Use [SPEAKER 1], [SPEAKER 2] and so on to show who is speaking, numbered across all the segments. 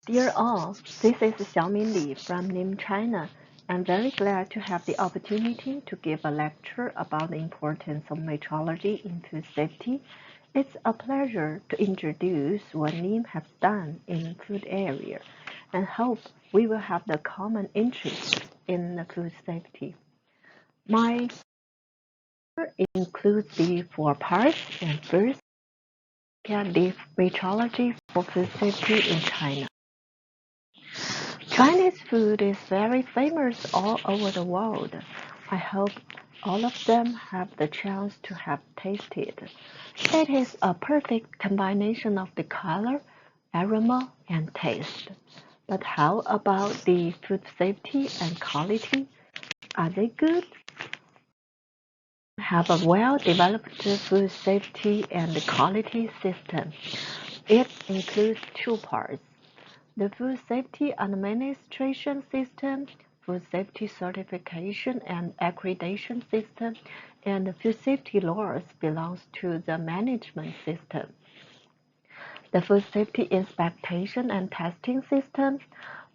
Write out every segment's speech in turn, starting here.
[SPEAKER 1] Dear all, this is Xiaomin Li from Nîmes, China. I'm very glad to have the opportunity to give a lecture about the importance of metrology in food safety. It's a pleasure to introduce what Nîmes has done in food area and hope we will have the common interest in the food safety. My includes the four parts, and first, can the metrology for food safety in China. Chinese food is very famous all over the world. I hope all of them have the chance to have tasted. It is a perfect combination of the color, aroma, and taste. But how about the food safety and quality? Are they good? Have a well-developed food safety and quality system. It includes two parts. The Food Safety Administration System, Food Safety Certification and Accreditation System, and the Food Safety Laws belongs to the Management System. The Food Safety Inspection and Testing System,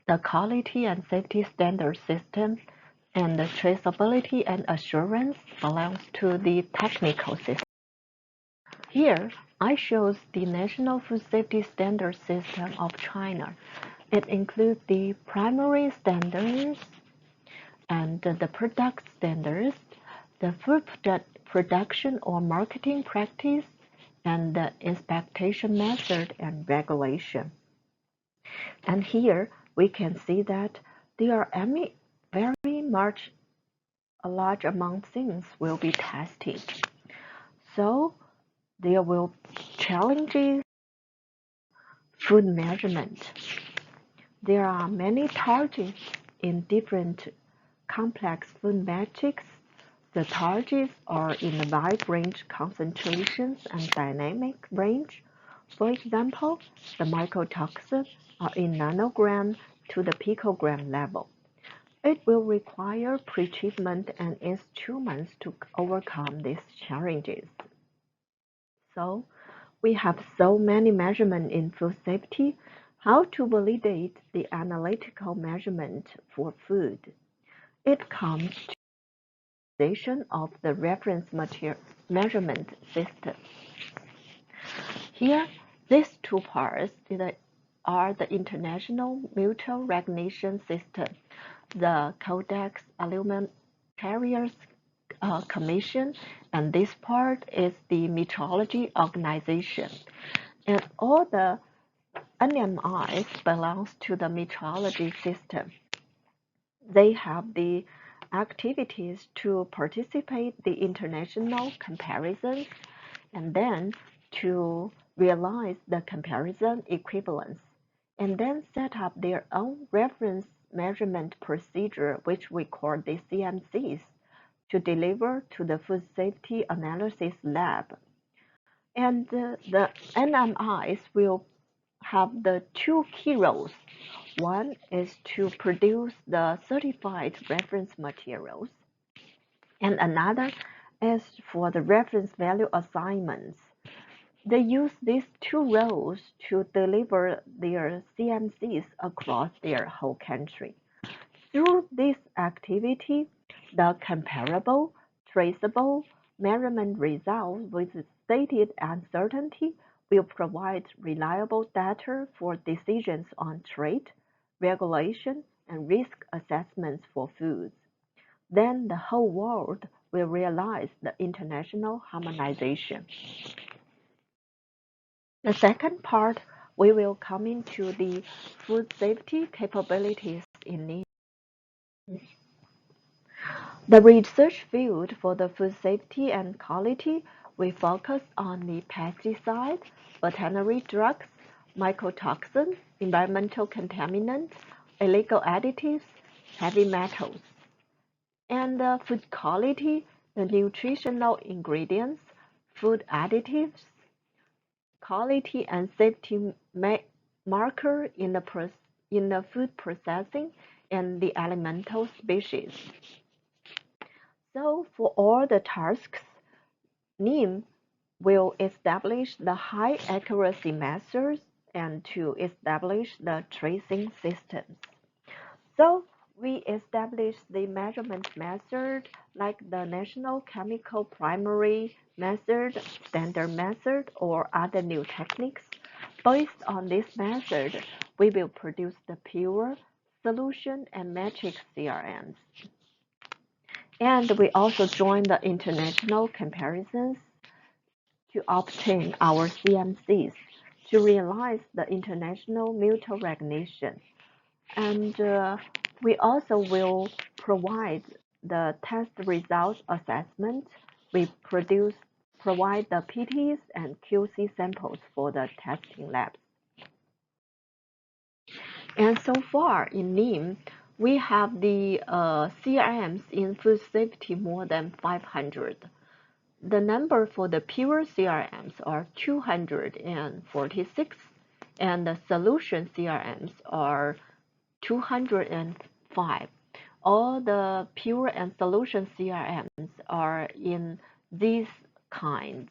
[SPEAKER 1] the Quality and Safety Standard System, and the Traceability and Assurance belongs to the Technical System. Here, I shows the National Food Safety Standard System of China. It includes the primary standards and the product standards, the food production or marketing practice, and the inspection method and regulation. And here we can see that there are very much a large amount of things will be tested. So there will be challenges food measurement. There are many targets in different complex food metrics. The targets are in a wide range concentrations and dynamic range. For example, the mycotoxins are in nanogram to the picogram level. It will require pretreatment and instruments to overcome these challenges. So, we have so many measurements in food safety. How to validate the analytical measurement for food? It comes to the utilization of the reference measurement system. Here, these two parts are the International Mutual Recognition System, the Codex Alimentarius Commission, and this part is the metrology organization. And all the NMIs belongs to the metrology system. They have the activities to participate the international comparisons and then to realize the comparison equivalence and then set up their own reference measurement procedure, which we call the CMCs, to deliver to the food safety analysis lab. And the NMIs will have the two key roles. One is to produce the certified reference materials, and another is for the reference value assignments. They use these two roles to deliver their CMCs across their whole country. Through this activity, the comparable, traceable measurement results with stated uncertainty will provide reliable data for decisions on trade, regulation, and risk assessments for foods. Then the whole world will realize the international harmonization. The second part, we will come into the food safety capabilities in need. The research field for the food safety and quality, we focus on the pesticide, veterinary drugs, mycotoxins, environmental contaminants, illegal additives, heavy metals. And the food quality, the nutritional ingredients, food additives, quality and safety marker in the food processing and the elemental species. So for all the tasks, NIM will establish the high accuracy methods and to establish the tracing systems. So we established the measurement method like the National Chemical Primary Method, Standard Method, or other new techniques. Based on this method, we will produce the pure, solution, and matrix CRMs. And we also join the international comparisons to obtain our CMCs to realize the international mutual recognition. And we also will provide the test results assessment. We provide the PTs and QC samples for the testing labs. And so far in NIM, we have the CRMs in food safety more than 500. The number for the pure CRMs are 246, and the solution CRMs are 205. All the pure and solution CRMs are in these kinds.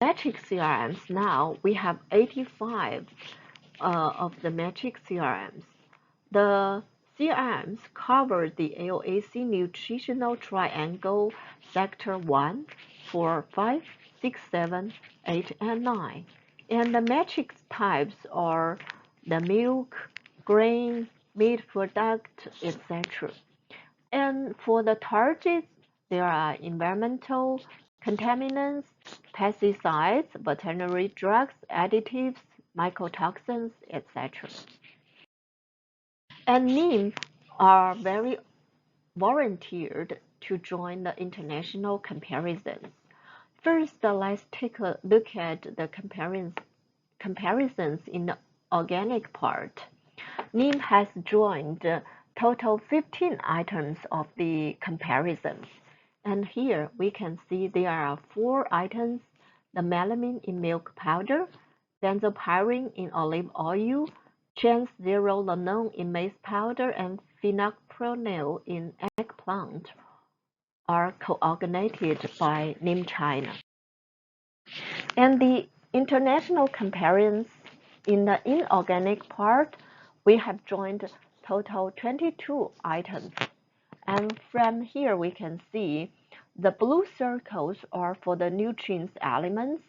[SPEAKER 1] Matrix CRMs now, we have 85 of the matrix CRMs. The CRMs cover the AOAC nutritional triangle sector 1, 4, 5, 6, 7, 8, and 9. And the matrix types are the milk, grain, meat product, etc. And for the targets, there are environmental, contaminants, pesticides, veterinary drugs, additives, mycotoxins, etc. And NIM are very volunteered to join the international comparisons. First, let's take a look at the comparisons in the organic part. NIM has joined total 15 items of the comparisons. And here we can see there are 4 items: the melamine in milk powder, benzopyrene in olive oil, trans-zearalenone in maize powder, and phenoxypronil in eggplant are coordinated by NIM China. And the international comparisons in the inorganic part, we have joined total 22 items. And from here we can see the blue circles are for the nutrients elements,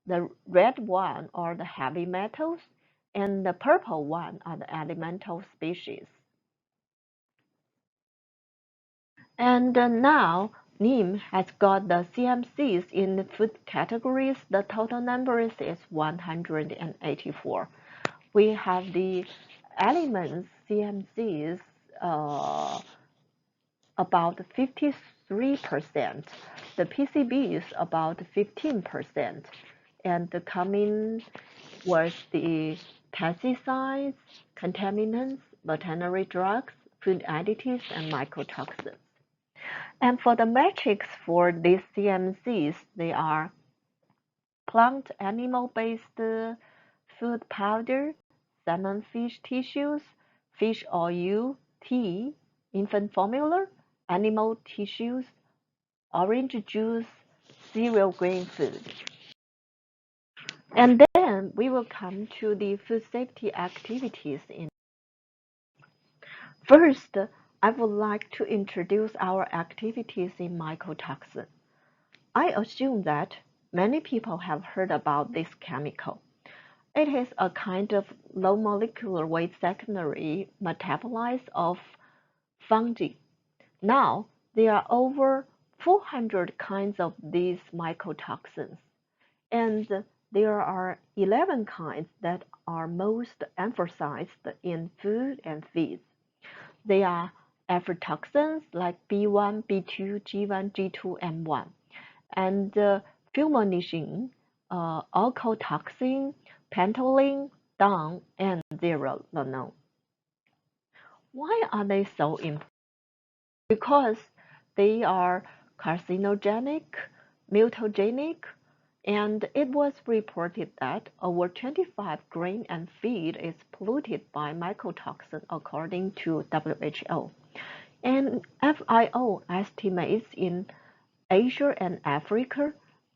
[SPEAKER 1] the red one are the heavy metals, and the purple one are the elemental species. And now NIM has got the CMCs in the food categories. The total number is 184. We have the elements CMCs about 53%. The PCBs about 15%. And the coming was the pesticides, contaminants, veterinary drugs, food additives, and mycotoxins. And for the metrics for these CMCs, they are plant animal-based food powder, salmon fish tissues, fish oil, tea, infant formula, animal tissues, orange juice, cereal grain food. And then we will come to the food safety activities. First, I would like to introduce our activities in mycotoxin. I assume that many people have heard about this chemical. It is a kind of low molecular weight secondary metabolite of fungi. Now, there are over 400 kinds of these mycotoxins, and there are 11 kinds that are most emphasized in food and feeds. They are aflatoxins like B1, B2, G1, G2, and 1, and fumonisin, alkotoxin, pentolin, DON, and zearalenone. Why are they so important? Because they are carcinogenic, mutagenic, and it was reported that over 25 grain and feed is polluted by mycotoxin according to WHO. And FIO estimates in Asia and Africa,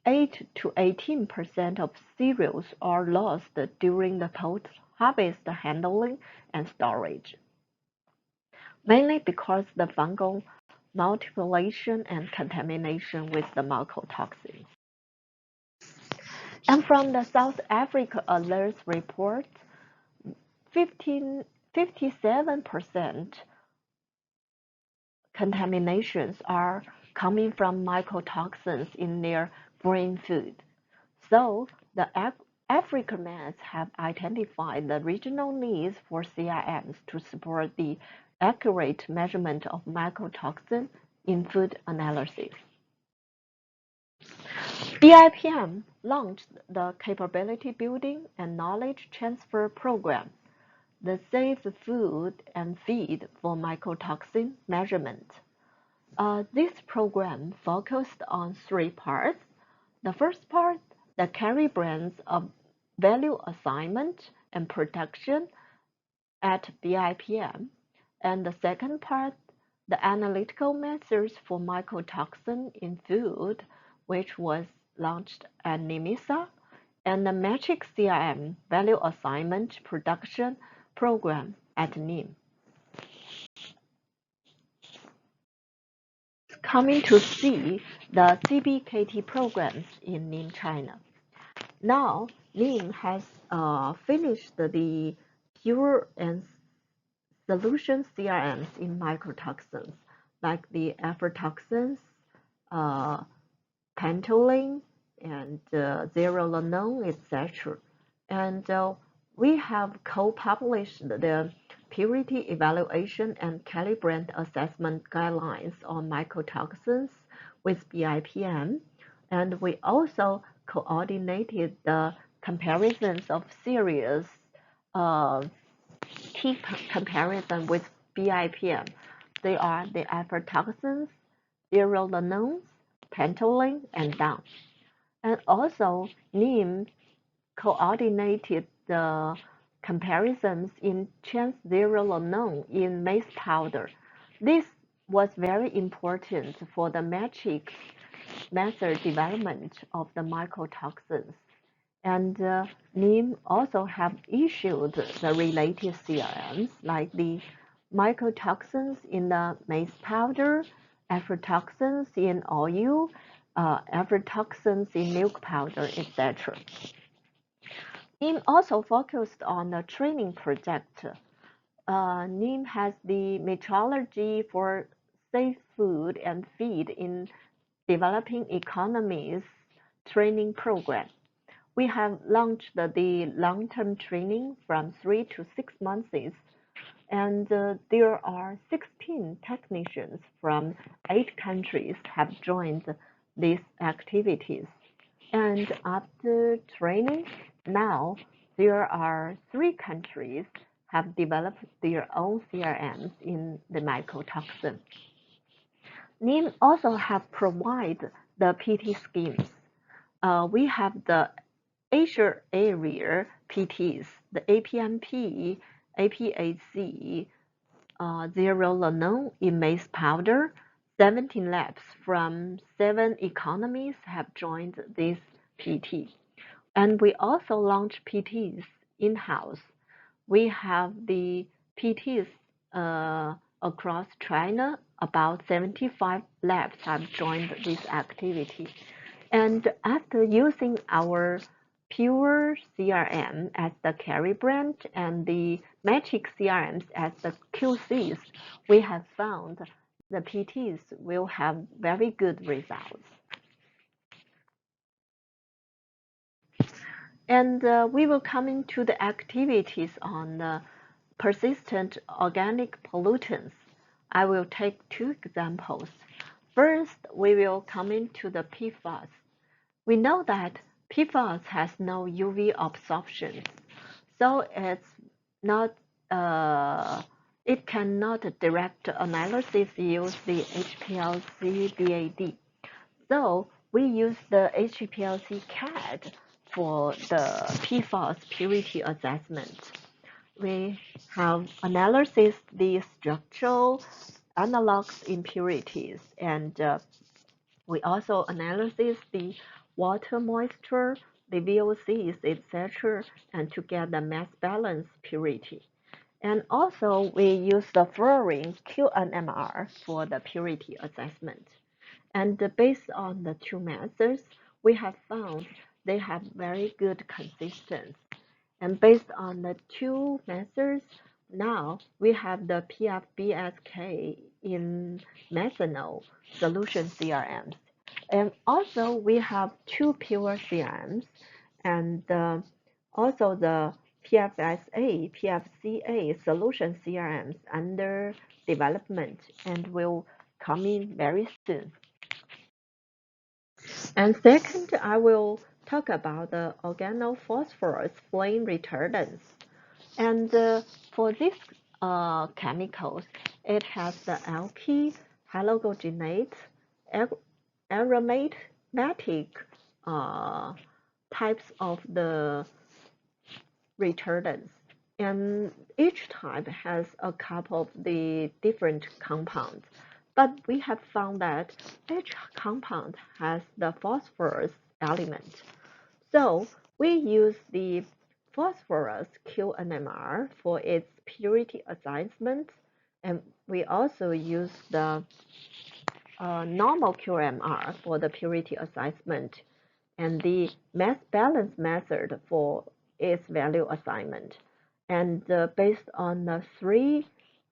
[SPEAKER 1] 8 to 18% of cereals are lost during the post-harvest handling and storage, mainly because the fungal multiplication and contamination with the mycotoxins. And from the South Africa Alerts report, 57% contaminations are coming from mycotoxins in their grain food. So the Africans have identified the regional needs for CIMs to support the accurate measurement of mycotoxin in food analysis. BIPM launched the Capability Building and Knowledge Transfer Program, the Safe Food and Feed for Mycotoxin Measurement. This program focused on three parts. The first part, the carry brands of value assignment and production at BIPM, and the second part, the analytical methods for mycotoxin in food, which was launched at NIMISA, and the Metric CRM value assignment production program at NIM. Coming to see the CBKT programs in NIM China. Now, NIM has finished the pure and solution CRMs in mycotoxins, like the aflatoxins, pantolin, and zearalenone, etc. And we have co-published the purity evaluation and calibrant assessment guidelines on mycotoxins with BIPM, and we also coordinated the comparisons of series key comparison with BIPM. They are the aflatoxins, zearalanones, pantolin, and down. And also, NIM coordinated the comparisons in transzearalenone in maize powder. This was very important for the matrix method development of the mycotoxins. And NIM also have issued the related CRMs like the mycotoxins in the maize powder, aflatoxins in oil, aflatoxins in milk powder, etc. NIM also focused on the training project. NIM has the metrology for safe food and feed in developing economies training program. We have launched the long-term training from 3 to 6 months, and there are 16 technicians from 8 countries have joined these activities. And after training, now there are 3 countries have developed their own CRMs in the mycotoxin. NIM also have provided the PT schemes. We have the Asia area PTs, the APMP, APAC, zearalenone in maize powder. 17 labs from 7 economies have joined this PT. And we also launch PTs in-house. We have the PTs across China. About 75 labs have joined this activity. And after using our pure CRM as the carry brand and the metric CRMs as the QCs, we have found the PTs will have very good results. And we will come into the activities on the persistent organic pollutants. I will take 2 examples. First, we will come into the PFAS. We know that PFAS has no UV absorption, so it cannot direct analysis use the HPLC BAD. So we use the HPLC CAD for the PFAS purity assessment. We have analysis the structural analogs impurities, and we also analysis the water moisture, the VOCs, etc., and to get the mass balance purity. And also, we use the fluorine QNMR for the purity assessment. And based on the two methods, we have found they have very good consistency. And based on the two methods, now we have the PFBSK in methanol solution CRMs. And also we have two pure CRMs and also the PFSA, PFCA solution CRMs under development and will come in very soon. And second, I will talk about the organophosphorus flame retardants. And for these chemicals, it has the alkyl halogenate aromatic types of the retardants. And each type has a couple of the different compounds. But we have found that each compound has the phosphorus element. So we use the phosphorus QNMR for its purity assessment, and we also use the normal QMR for the purity assessment, and the mass balance method for its value assignment. And based on the three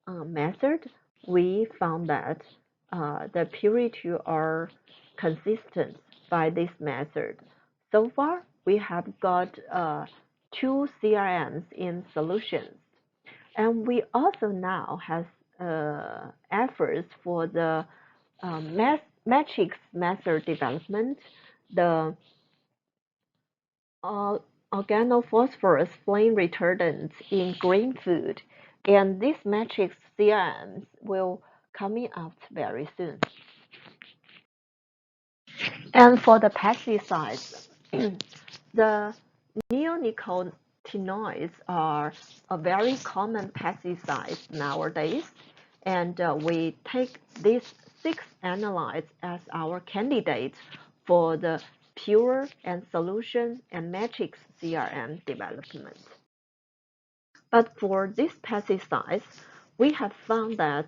[SPEAKER 1] methods, we found that the purity are consistent by this method. So far, we have got two CRMs in solutions. And we also now have efforts for the matrix method development, the organophosphorus flame retardants in green food, and these matrix CRMs will coming out very soon. And for the pesticides, the neonicotinoids are a very common pesticide nowadays, and we take these 6 analytes as our candidates for the pure and solution and matrix CRM development. But for these pesticides, we have found that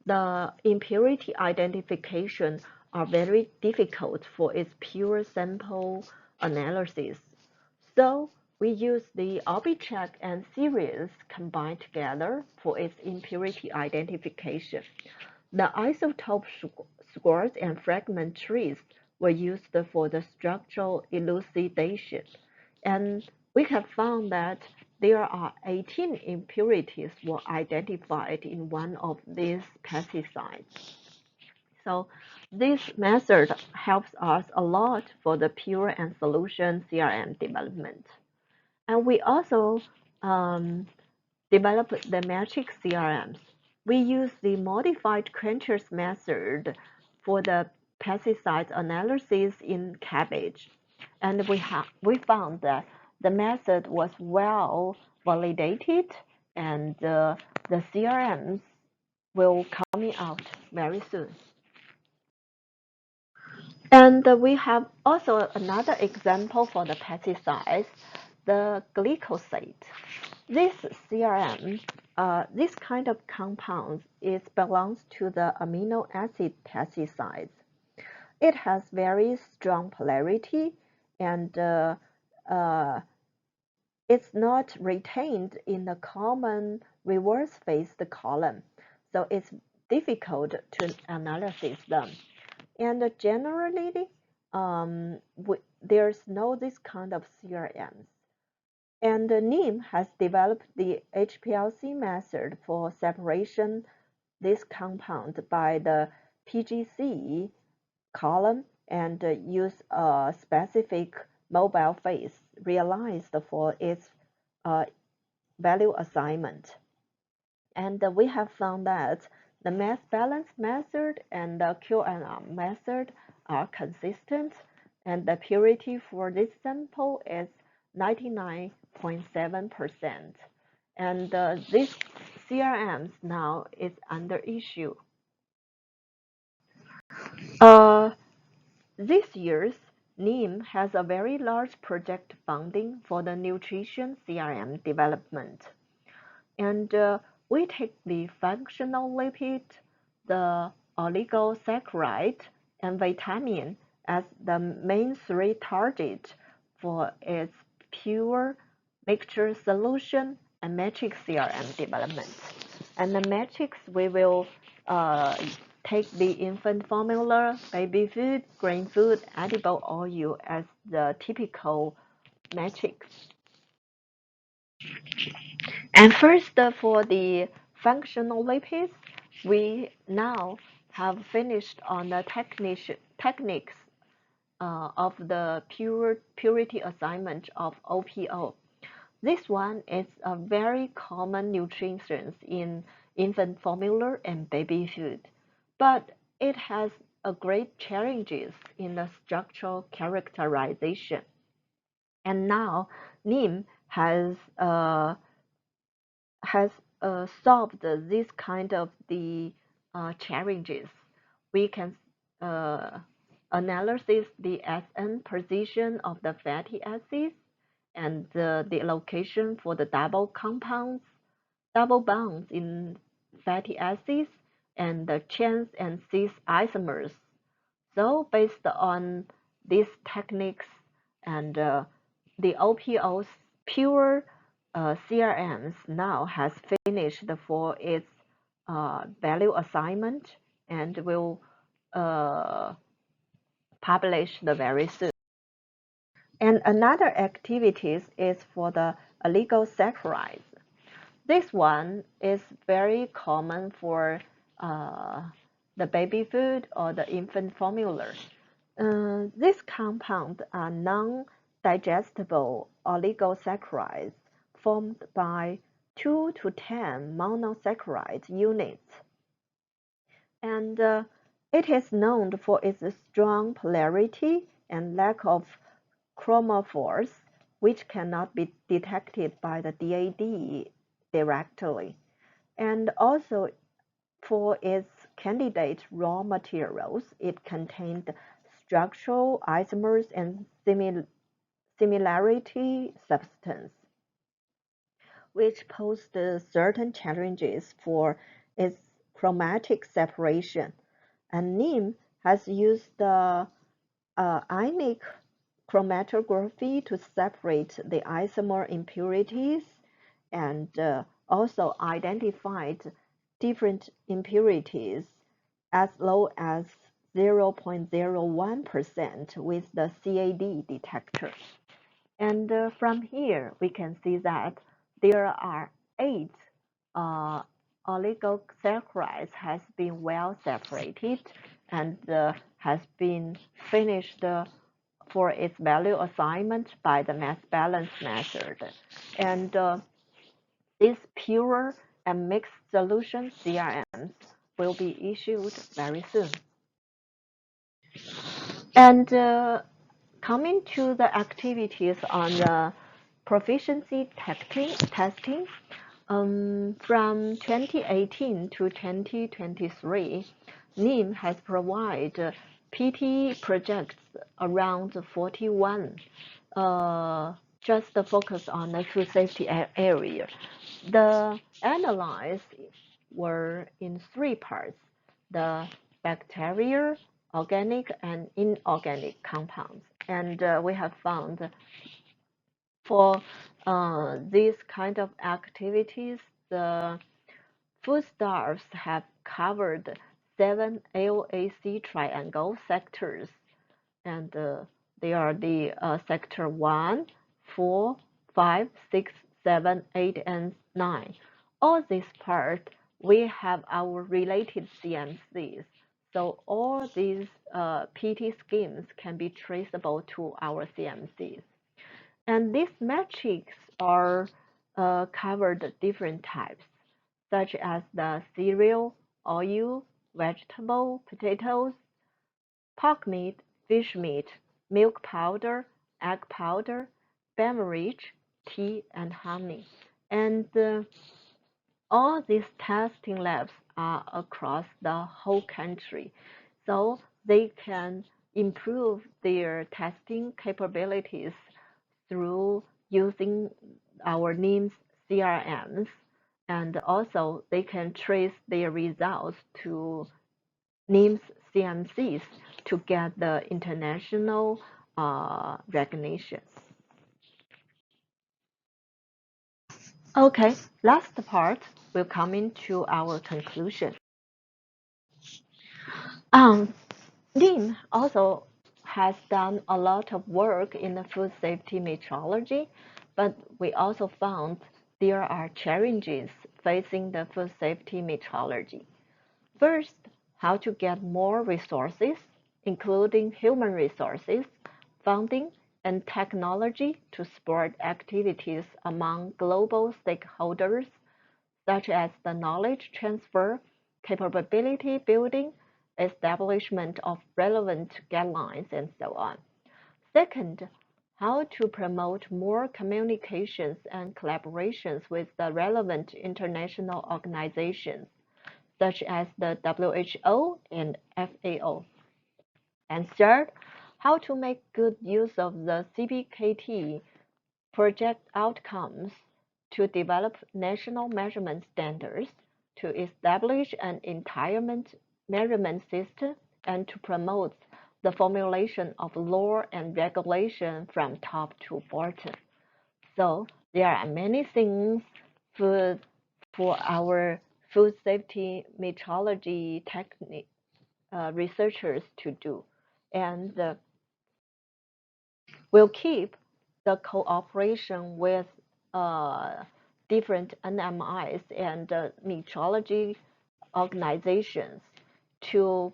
[SPEAKER 1] the impurity identification are very difficult for its pure sample analysis. So we use the Orbicheck and Sirius combined together for its impurity identification. The isotope scores and fragment trees were used for the structural elucidation, and we have found that there are 18 impurities were identified in one of these pesticides. So this method helps us a lot for the pure and solution CRM development. And we also developed the matrix CRMs. We use the modified Quenchers method for the pesticide analysis in cabbage. And we found that the method was well validated, and the CRMs will coming out very soon. And we have also another example for the pesticides, the glyphosate. This CRM, this kind of compound, belongs to the amino acid pesticides. It has very strong polarity, and it's not retained in the common reverse-phased column, so it's difficult to analyze them. And generally, there's no this kind of CRMs. And NIM has developed the HPLC method for separation this compound by the PGC column and use a specific mobile phase realized for its value assignment. And we have found that the mass balance method and the QNR method are consistent, and the purity for this sample is 99.7%. And this CRMs now is under issue. This year's NIM has a very large project funding for the nutrition CRM development. And we take the functional lipid, the oligosaccharide, and vitamin as the main three targets for its pure mixture solution and matrix CRM development. And the matrix, we will take the infant formula, baby food, grain food, edible oil as the typical matrix. And first, for the functional lipids, we now have finished on the techniques of the purity assignment of OPO. This one is a very common nutrition in infant formula and baby food, but it has a great challenges in the structural characterization. And now NIM has solved this kind of the challenges. We can analyze the SN position of the fatty acids and the location for the double bonds in fatty acids and the chains and cis isomers. So based on these techniques and the OPO's pure CRMs now has finished for its value assignment and will publish very soon. And another activities is for the oligosaccharides. This one is very common for the baby food or the infant formula. These compounds are non-digestible oligosaccharides formed by 2 to 10 monosaccharide units. And it is known for its strong polarity and lack of chromophores, which cannot be detected by the DAD directly, and also for its candidate raw materials, it contained structural isomers and similarity substance, which posed certain challenges for its chromatic separation. And NIM has used the ionic chromatography to separate the isomer impurities and also identified different impurities as low as 0.01% with the CAD detector. And from here, we can see that there are 8 oligosaccharides has been well separated and has been finished for its value assignment by the mass balance method. And this pure and mixed solution CRMs will be issued very soon. And coming to the activities on the proficiency testing, from 2018 to 2023, NIM has provided PT projects around 41, just focus on the food safety area. The analyses were in 3 parts: the bacteria, organic, and inorganic compounds. And we have found for these kind of activities, the foodstuffs have covered 7 AOAC triangle sectors, and they are the sector 1, 4, 5, 6, 7, 8, and 9. All this part, we have our related CMCs. So all these PT schemes can be traceable to our CMCs. And these metrics are covered different types, such as the cereal, oil, vegetable, potatoes, pork meat, fish meat, milk powder, egg powder, beverage, tea, and honey. And all these testing labs are across the whole country, so they can improve their testing capabilities through using our NIMS CRMs, and also they can trace their results to NIMS CMCs to get the international recognition. Okay, last part will come into our conclusion. NIM also has done a lot of work in the food safety metrology, but we also found there are challenges facing the food safety metrology. First, how to get more resources, including human resources, funding, and technology to support activities among global stakeholders, such as the knowledge transfer, capability building, establishment of relevant guidelines, and so on. Second, how to promote more communications and collaborations with the relevant international organizations, such as the WHO and FAO. And third, how to make good use of the CPKT project outcomes to develop national measurement standards, to establish an entire measurement system, and to promote the formulation of law and regulation from top to bottom. So there are many things for our food safety metrology technique researchers to do, and we'll keep the cooperation with different NMIs and metrology organizations to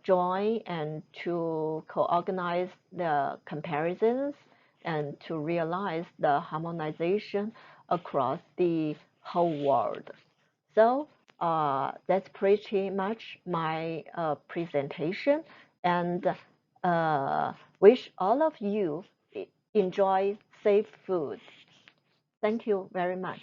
[SPEAKER 1] join and to co-organize the comparisons and to realize the harmonization across the whole world. So that's pretty much my presentation, and wish all of you enjoy safe food. Thank you very much.